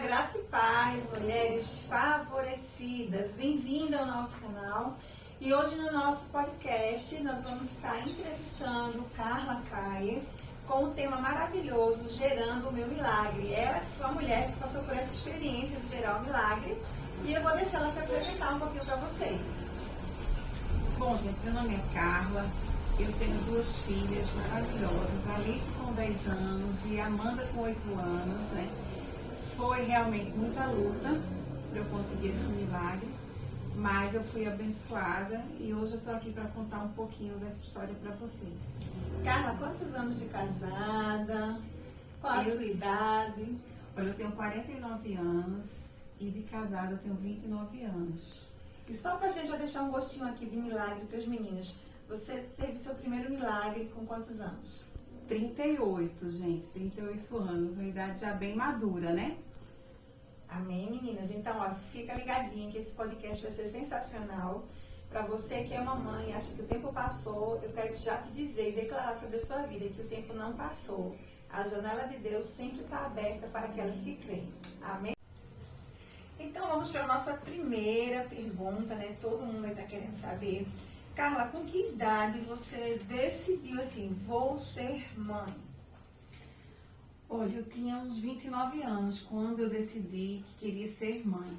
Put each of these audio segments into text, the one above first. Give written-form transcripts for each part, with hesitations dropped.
Graça e paz, mulheres favorecidas. Bem-vinda ao nosso canal. E hoje no nosso podcast nós vamos estar entrevistando Carla Caia com um tema maravilhoso, Gerando o Meu Milagre. Ela foi uma mulher que passou por essa experiência de gerar um milagre e eu vou deixar ela se apresentar um pouquinho para vocês. Bom, gente, meu nome é Carla. Eu tenho duas filhas maravilhosas, Alice com 10 anos e Amanda com 8 anos, né? Foi realmente muita luta para eu conseguir esse milagre, mas eu fui abençoada e hoje eu estou aqui para contar um pouquinho dessa história para vocês. Carla, quantos anos de casada? Qual a sua idade? Olha, eu tenho 49 anos e de casada eu tenho 29 anos. E só para a gente já deixar um gostinho aqui de milagre para os meninos, você teve seu primeiro milagre com quantos anos? 38, gente, 38 anos, uma idade já bem madura, né? Amém, meninas? Então, ó, fica ligadinha que esse podcast vai ser sensacional. Para você que é mamãe e acha que o tempo passou, eu quero já te dizer e declarar sobre a sua vida que o tempo não passou. A janela de Deus sempre está aberta para aquelas que creem. Amém? Então, vamos para a nossa primeira pergunta, né? Todo mundo vai estar querendo saber. Carla, com que idade você decidiu assim, vou ser mãe? Olha, eu tinha uns 29 anos quando eu decidi que queria ser mãe.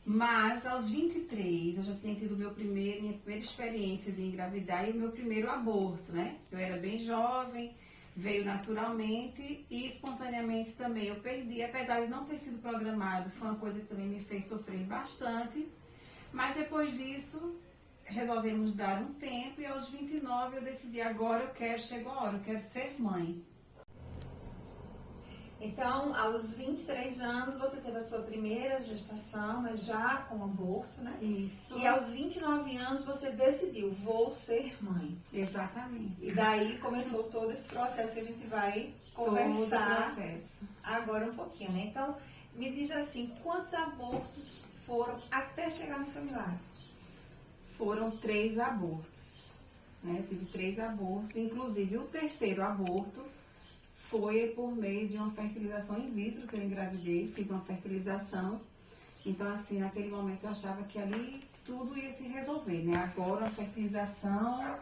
Mas aos 23 eu já tinha tido minha primeira experiência de engravidar e o meu primeiro aborto, né? Eu era bem jovem, veio naturalmente e espontaneamente também eu perdi, apesar de não ter sido programado, foi uma coisa que também me fez sofrer bastante. Mas depois disso, resolvemos dar um tempo e aos 29 eu decidi, agora chegou a hora, eu quero ser mãe. Então, aos 23 anos, você teve a sua primeira gestação, mas já com aborto, né? Isso. E aos 29 anos, você decidiu, vou ser mãe. Exatamente. E daí começou todo esse processo que a gente vai conversar agora um pouquinho, né? Então, me diz assim, quantos abortos foram até chegar no seu milagre? Foram 3 abortos, né? Eu tive 3 abortos, inclusive o terceiro aborto foi por meio de uma fertilização in vitro que eu engravidei, fiz uma fertilização. Então, assim, naquele momento eu achava que ali tudo ia se resolver, né? Agora a fertilização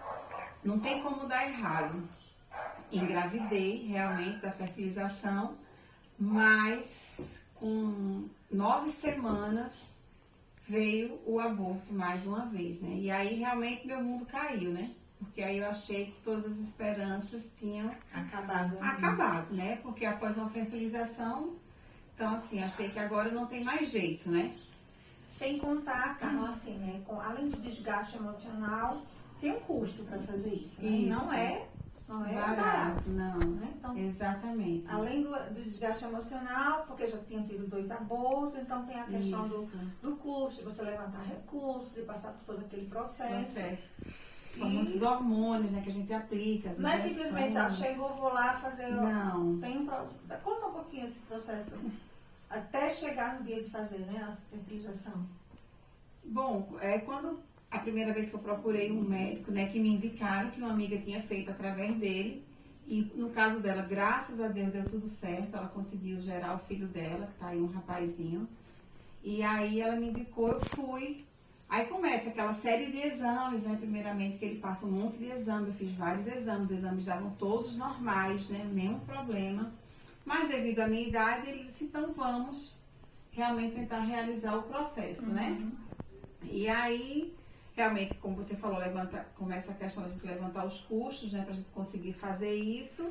não tem como dar errado. Engravidei realmente da fertilização, mas com 9 semanas veio o aborto mais uma vez, né? E aí realmente meu mundo caiu, né? Porque aí eu achei que todas as esperanças tinham acabado, né? Porque após uma fertilização, então assim, achei que agora não tem mais jeito, né? Sem contar, Carla, assim, né? Além do desgaste emocional, tem um custo para fazer isso, né? Isso. Não é barato, não. Né? Então, exatamente. Além do desgaste emocional, porque já tinham tido 2 abortos, então tem a questão do custo, de você levantar recursos, de passar por todo aquele processo. São muitos hormônios, né, que a gente aplica. Não é simplesmente, chegou, vou lá fazer... Não. Conta um pouquinho esse processo, até chegar no dia de fazer, né, a fertilização. Bom, quando a primeira vez que eu procurei um médico, né, que me indicaram que uma amiga tinha feito através dele, e no caso dela, graças a Deus, deu tudo certo, ela conseguiu gerar o filho dela, que tá aí um rapazinho, e aí ela me indicou, eu fui. Aí começa aquela série de exames, né? Primeiramente que ele passa um monte de exames, eu fiz vários exames, os exames estavam todos normais, né? Nenhum problema. Mas devido à minha idade, ele disse, então vamos realmente tentar realizar o processo, né? E aí, realmente, como você falou, começa a questão de a gente levantar os custos, né? Pra gente conseguir fazer isso.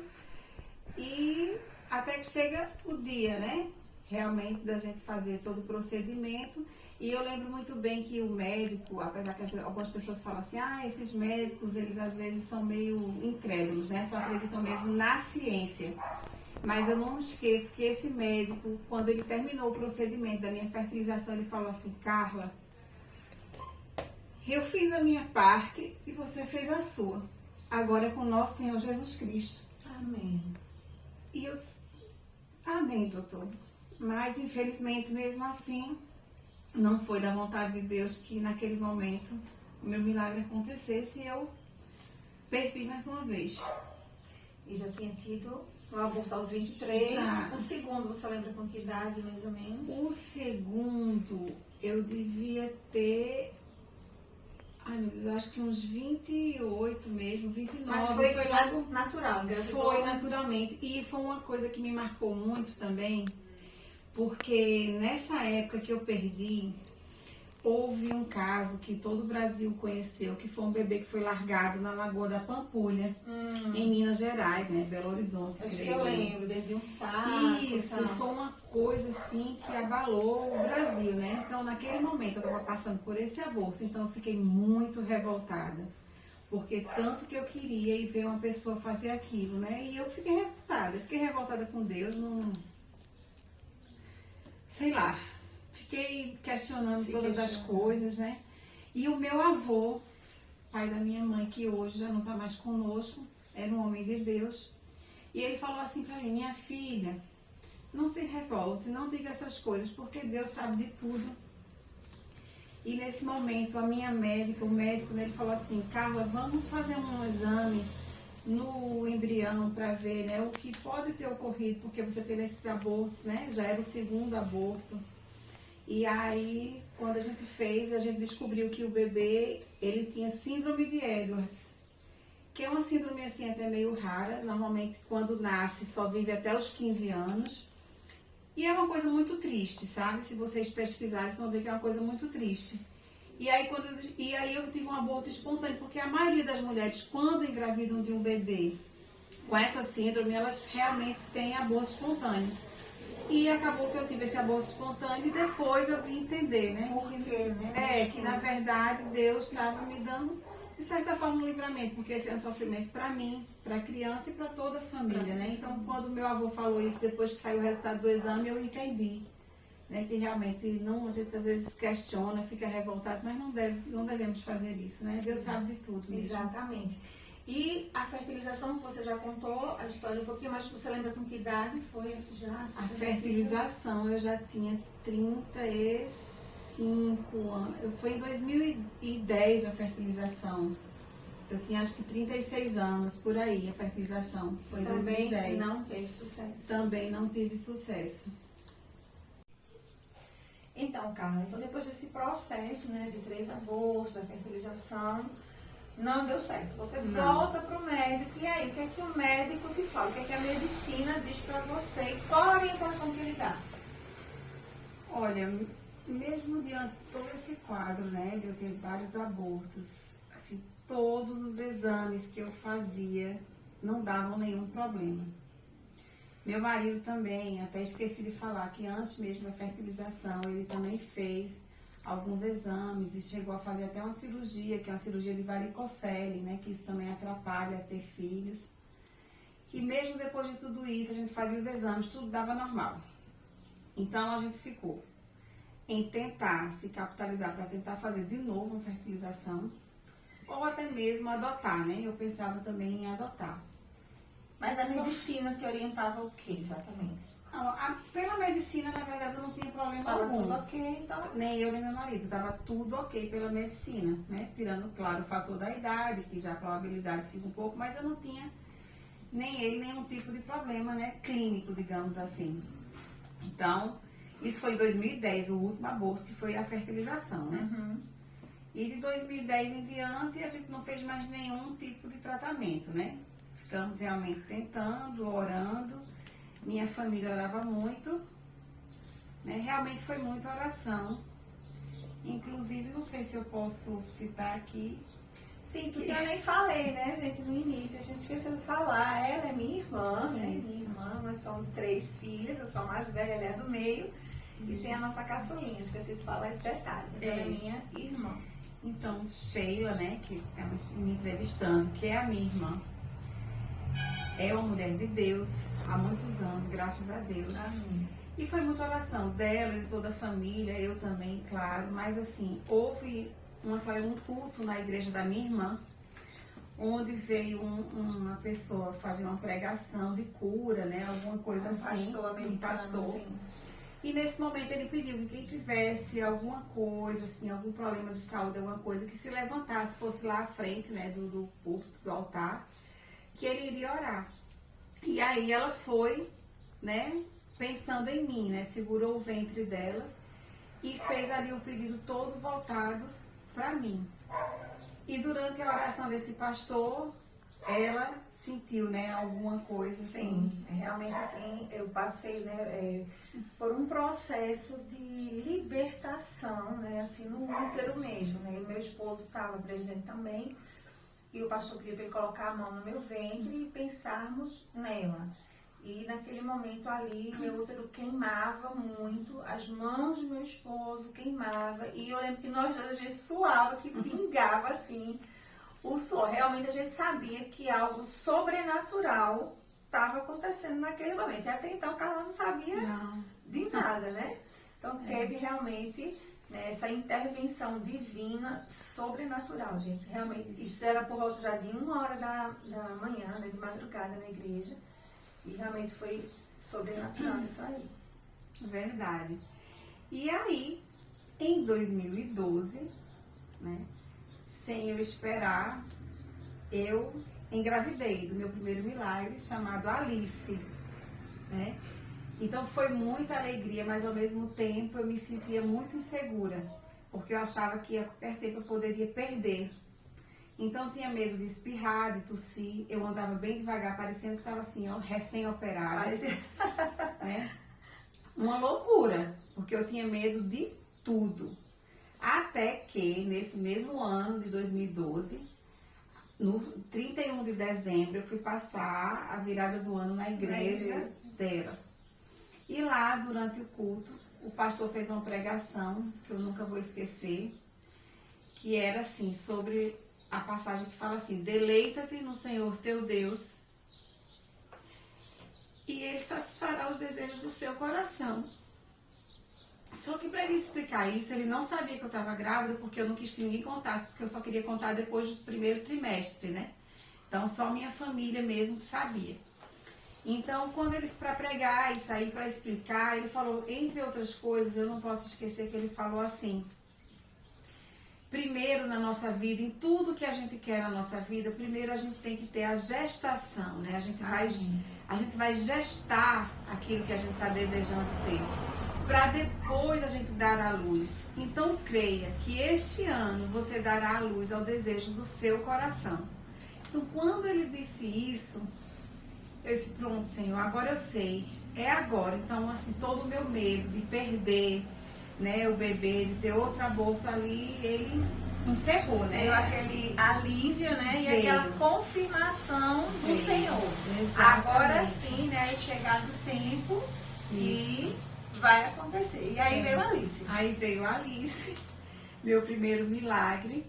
E até que chega o dia, né? Realmente da gente fazer todo o procedimento. E eu lembro muito bem que o médico, apesar que algumas pessoas falam assim, esses médicos, eles às vezes são meio incrédulos, né? Só acreditam mesmo na ciência. Mas eu não esqueço que esse médico, quando ele terminou o procedimento da minha fertilização, ele falou assim, Carla, eu fiz a minha parte e você fez a sua. Agora é com o nosso Senhor Jesus Cristo. Amém. E eu, amém, doutor. Mas infelizmente, mesmo assim, não foi da vontade de Deus que naquele momento o meu milagre acontecesse e eu perdi mais uma vez. E já tinha tido O aborto aos 23. Já. O segundo, você lembra com que idade, mais ou menos? O segundo, eu devia ter, ai meu Deus, acho que uns 28 mesmo, 29. Mas foi logo natural, engravidou. Foi naturalmente. E foi uma coisa que me marcou muito também, porque nessa época que eu perdi, houve um caso que todo o Brasil conheceu, que foi um bebê que foi largado na Lagoa da Pampulha, em Minas Gerais, né? Belo Horizonte. Acho que eu lembro, dentro de um saco. Isso, foi uma coisa assim que abalou o Brasil, né? Então, naquele momento, eu estava passando por esse aborto, então eu fiquei muito revoltada. Porque tanto que eu queria ir ver uma pessoa fazer aquilo, né? E eu fiquei revoltada com Deus, não... Sei lá, fiquei questionando todas as coisas, né? E o meu avô, pai da minha mãe, que hoje já não está mais conosco, era um homem de Deus, e ele falou assim para mim: minha filha, não se revolte, não diga essas coisas, porque Deus sabe de tudo. E nesse momento, a minha médica, o médico, né, ele falou assim: Carla, vamos fazer um exame no embrião para ver, né, o que pode ter ocorrido, porque você teve esses abortos, né? Já era o segundo aborto. E aí, quando a gente fez, a gente descobriu que o bebê, ele tinha síndrome de Edwards, que é uma síndrome assim até meio rara. Normalmente, quando nasce, só vive até os 15 anos. E é uma coisa muito triste, sabe? Se vocês pesquisarem, vocês vão ver que é uma coisa muito triste. E aí eu tive um aborto espontâneo, porque a maioria das mulheres, quando engravidam de um bebê com essa síndrome, elas realmente têm aborto espontâneo. E acabou que eu tive esse aborto espontâneo e depois eu vim entender, né? Por quê, né? Que na verdade Deus estava me dando, de certa forma, um livramento, porque esse é um sofrimento para mim, para a criança e para toda a família, né? Então, quando meu avô falou isso, depois que saiu o resultado do exame, eu entendi, né? Que realmente não, a gente às vezes questiona, fica revoltado, mas não devemos fazer isso, né? Deus sabe de tudo mesmo. Exatamente. E a fertilização, você já contou a história um pouquinho, mas você lembra com que idade foi já? A fertilização eu já tinha 35 anos. Foi em 2010 a fertilização. Eu tinha acho que 36 anos por aí a fertilização. Foi em 2010. Não teve sucesso. Também não tive sucesso. Então, Carla, depois desse processo, né, de 3 abortos, da fertilização, não deu certo. Você volta para o médico, e aí, o que é que o médico te fala? O que é que a medicina diz para você? Qual a orientação que ele dá? Olha, mesmo diante de todo esse quadro, né, de eu ter vários abortos, assim, todos os exames que eu fazia não davam nenhum problema. Meu marido também, até esqueci de falar que antes mesmo da fertilização, ele também fez alguns exames e chegou a fazer até uma cirurgia, que é uma cirurgia de varicocele, né, que isso também atrapalha a ter filhos. E mesmo depois de tudo isso, a gente fazia os exames, tudo dava normal. Então a gente ficou em tentar se capitalizar para tentar fazer de novo uma fertilização, ou até mesmo adotar, né? Eu pensava também em adotar. Mas a medicina te orientava o que exatamente? Não, pela medicina, na verdade, eu não tinha problema algum. Tudo ok, então. Nem eu, nem meu marido. Tava tudo ok pela medicina, né? Tirando, claro, o fator da idade, que já a probabilidade fica um pouco, mas eu não tinha nem ele, nenhum tipo de problema, né? Clínico, digamos assim. Então, isso foi em 2010, o último aborto, que foi a fertilização, né? E de 2010 em diante, a gente não fez mais nenhum tipo de tratamento, né? Ficamos realmente tentando, orando. Minha família orava muito, né? Realmente foi muita oração. Inclusive, não sei se eu posso citar aqui. Sim, porque eu nem falei, né, gente, no início. A gente esqueceu de falar. Ela é minha irmã, né? Isso. Minha irmã, nós somos 3 filhas. Eu sou a mais velha, ela é a do meio. E tem a nossa caçulinha. Esqueci de falar esse detalhe. Mas ela é minha irmã. Então, Sheila, né, que está me entrevistando, que é a minha irmã, é uma mulher de Deus há muitos anos, graças a Deus. Amém. E foi muita oração dela e de toda a família, eu também, claro. Mas assim, houve um culto na igreja da minha irmã, onde veio uma pessoa fazer uma pregação de cura, né? Alguma coisa assim. Pastor americano, um pastor. assim. E nesse momento ele pediu que quem tivesse alguma coisa, assim, algum problema de saúde, alguma coisa, que se levantasse, fosse lá à frente, né, do púlpito, do altar, que ele iria orar. E aí ela foi, né, pensando em mim, né, segurou o ventre dela e fez ali o pedido todo voltado para mim. E durante a oração desse pastor, ela sentiu, né, alguma coisa assim. Sim, realmente assim, eu passei, né, por um processo de libertação, né, assim, no útero mesmo, né, e meu esposo estava presente também, e o pastor queria para ele colocar a mão no meu ventre e pensarmos nela. E naquele momento ali, meu útero queimava muito, as mãos do meu esposo queimava, e eu lembro que nós dois, a gente suava, que pingava assim, o suor. Realmente a gente sabia que algo sobrenatural estava acontecendo naquele momento. E até então, Carla não sabia de nada, né? Então teve realmente, né, essa intervenção divina sobrenatural, gente. Realmente, isso era por volta já de 1h da manhã, né, de madrugada na igreja. E realmente foi sobrenatural isso aí. Verdade. E aí, em 2012, né, sem eu esperar, eu engravidei do meu primeiro milagre, chamado Alice, né? Então foi muita alegria, mas ao mesmo tempo eu me sentia muito insegura, porque eu achava que ia qualquer tempo eu poderia perder. Então eu tinha medo de espirrar, de tossir, eu andava bem devagar, parecendo que estava assim, ó, recém-operada, né? Uma loucura, porque eu tinha medo de tudo. Até que, nesse mesmo ano de 2012, no 31 de dezembro, eu fui passar a virada do ano na igreja dela. E lá, durante o culto, o pastor fez uma pregação, que eu nunca vou esquecer, que era assim, sobre a passagem que fala assim: deleita-te no Senhor teu Deus, e Ele satisfará os desejos do seu coração. Só que para ele explicar isso, ele não sabia que eu estava grávida, porque eu não quis que ninguém contasse, porque eu só queria contar depois do primeiro trimestre, né? Então, só minha família mesmo que sabia. Então, quando ele, para pregar e sair para explicar, ele falou, entre outras coisas, eu não posso esquecer que ele falou assim: primeiro na nossa vida, em tudo que a gente quer na nossa vida, primeiro a gente tem que ter a gestação, né? A gente vai gestar aquilo que a gente está desejando ter, para depois a gente dar à luz. Então creia que este ano você dará à luz ao desejo do seu coração. Então quando ele disse isso, eu disse, pronto, Senhor, agora eu sei, é agora. Então assim, todo o meu medo de perder, né, o bebê, de ter outro aborto ali, ele encerrou, né? Veio aquele alívio, né? Veio. E aquela confirmação do Veio. Senhor. Exatamente. Agora sim, né? É chegado o tempo e vai acontecer. E aí veio a Alice. Aí veio a Alice, meu primeiro milagre,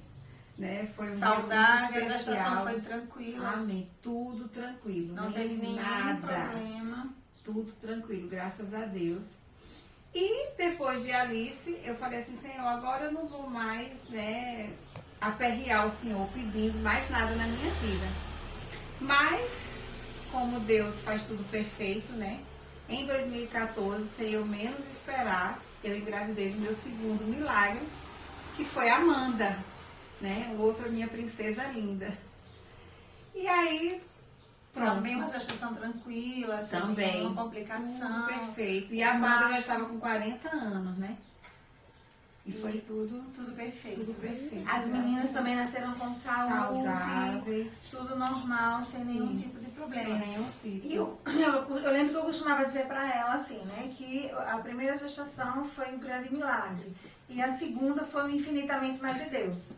né? Foi um saudável, dia muito a gestação especial. foi tranquila. Amém. Tudo tranquilo. Não teve nenhum nada. problema. Tudo tranquilo, graças a Deus. E depois de Alice, eu falei assim, Senhor, agora eu não vou mais, né, aperrear o Senhor pedindo mais nada na minha vida. Mas, como Deus faz tudo perfeito, né? Em 2014, sem eu menos esperar, eu engravidei do meu segundo milagre, que foi a Amanda, né? Outra minha princesa linda. E aí, pronto. Também uma gestação tranquila, sem Também. nenhuma complicação. Tudo perfeito. E a Amanda já estava com 40 anos, né? E foi tudo perfeito. Tudo perfeito. As meninas também nasceram com saúde, saudáveis, tudo normal, sem nenhum tipo de problema. Sem nenhum tipo. E eu lembro que eu costumava dizer para ela assim, né, que a primeira gestação foi um grande milagre e a segunda foi um infinitamente mais de Deus.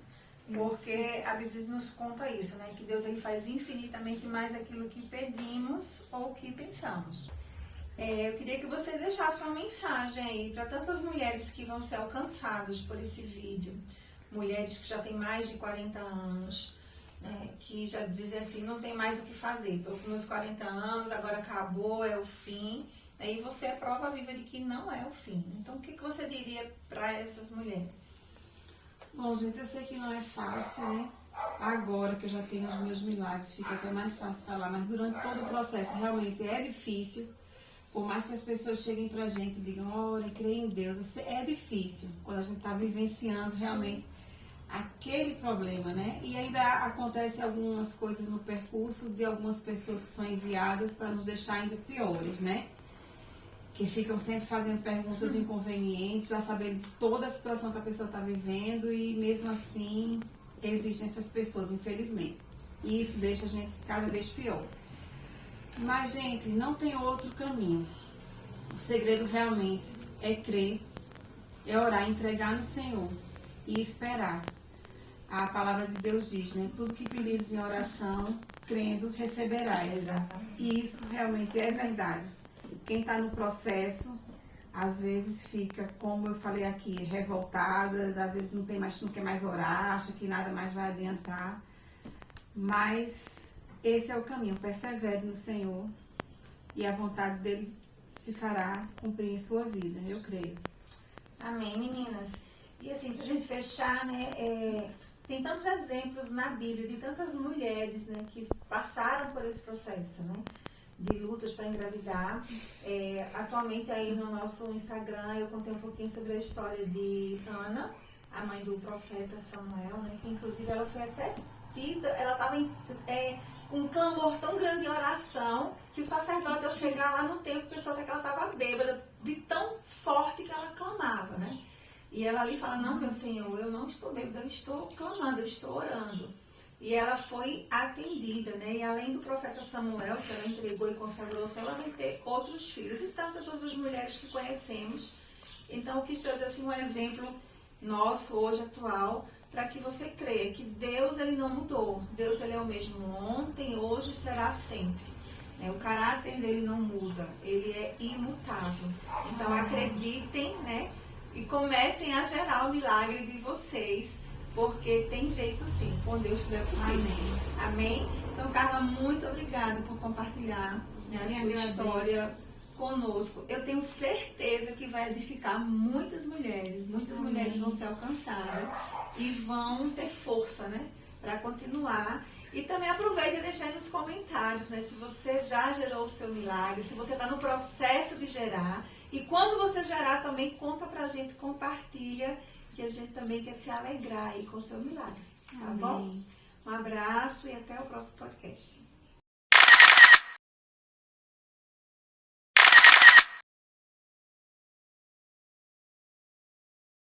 Porque a Bíblia nos conta isso, né, que Deus ele faz infinitamente mais aquilo que pedimos ou que pensamos. Eu queria que você deixasse uma mensagem aí para tantas mulheres que vão ser alcançadas por esse vídeo. Mulheres que já têm mais de 40 anos, né, que já dizem assim, não tem mais o que fazer. Estou com meus 40 anos, agora acabou, é o fim. E você é prova viva de que não é o fim. Então, o que você diria para essas mulheres? Bom, gente, eu sei que não é fácil, né? Agora que eu já tenho os meus milagres, fica até mais fácil falar. Mas durante todo o processo, realmente é difícil. Por mais que as pessoas cheguem pra gente e digam, ora, creia em Deus, é difícil. Quando a gente tá vivenciando realmente aquele problema, né? E ainda acontece algumas coisas no percurso de algumas pessoas que são enviadas para nos deixar ainda piores, né? Que ficam sempre fazendo perguntas inconvenientes, já sabendo de toda a situação que a pessoa está vivendo e mesmo assim existem essas pessoas, infelizmente. E isso deixa a gente cada vez pior. Mas, gente, não tem outro caminho. O segredo realmente é crer, é orar, entregar no Senhor e esperar. A palavra de Deus diz, né? Tudo que pedires em oração, crendo, receberás. Exatamente. E isso realmente é verdade. Quem está no processo, às vezes fica, como eu falei aqui, revoltada, às vezes não quer mais orar, acha que nada mais vai adiantar. Mas esse é o caminho, persevere no Senhor e a vontade dele se fará cumprir em sua vida, eu creio. Amém, meninas. E assim, pra gente fechar, né, tem tantos exemplos na Bíblia de tantas mulheres, né, que passaram por esse processo, né, de lutas para engravidar. Atualmente aí no nosso Instagram eu contei um pouquinho sobre a história de Ana, a mãe do profeta Samuel, né, que inclusive ela foi até tida, ela estava com um clamor tão grande em oração que o sacerdote, ao chegar lá no templo, pensou até que ela estava bêbada, de tão forte que ela clamava, né? E ela ali fala, não, meu Senhor, eu não estou bêbada, eu estou clamando, eu estou orando. E ela foi atendida, né? E além do profeta Samuel, que ela entregou e consagrou-se, ela vai ter outros filhos e tantas outras mulheres que conhecemos. Então, eu quis trazer assim, um exemplo nosso, hoje, atual, para que você creia que Deus, ele não mudou. Deus, ele é o mesmo ontem, hoje e será sempre. O caráter dele não muda, ele é imutável. Então, acreditem, né? E comecem a gerar o milagre de vocês, porque tem jeito sim, com Deus tudo é possível. Amém? Então, Carla, muito obrigada por compartilhar, né, a sua história conosco. Eu tenho certeza que vai edificar muitas mulheres vão ser alcançadas e vão ter força, né, para continuar. E também aproveite e deixe aí nos comentários, né, se você já gerou o seu milagre, se você está no processo de gerar. E quando você gerar também, conta pra gente, compartilha, que a gente também quer se alegrar aí com o seu milagre. Tá bom? Um abraço e até o próximo podcast.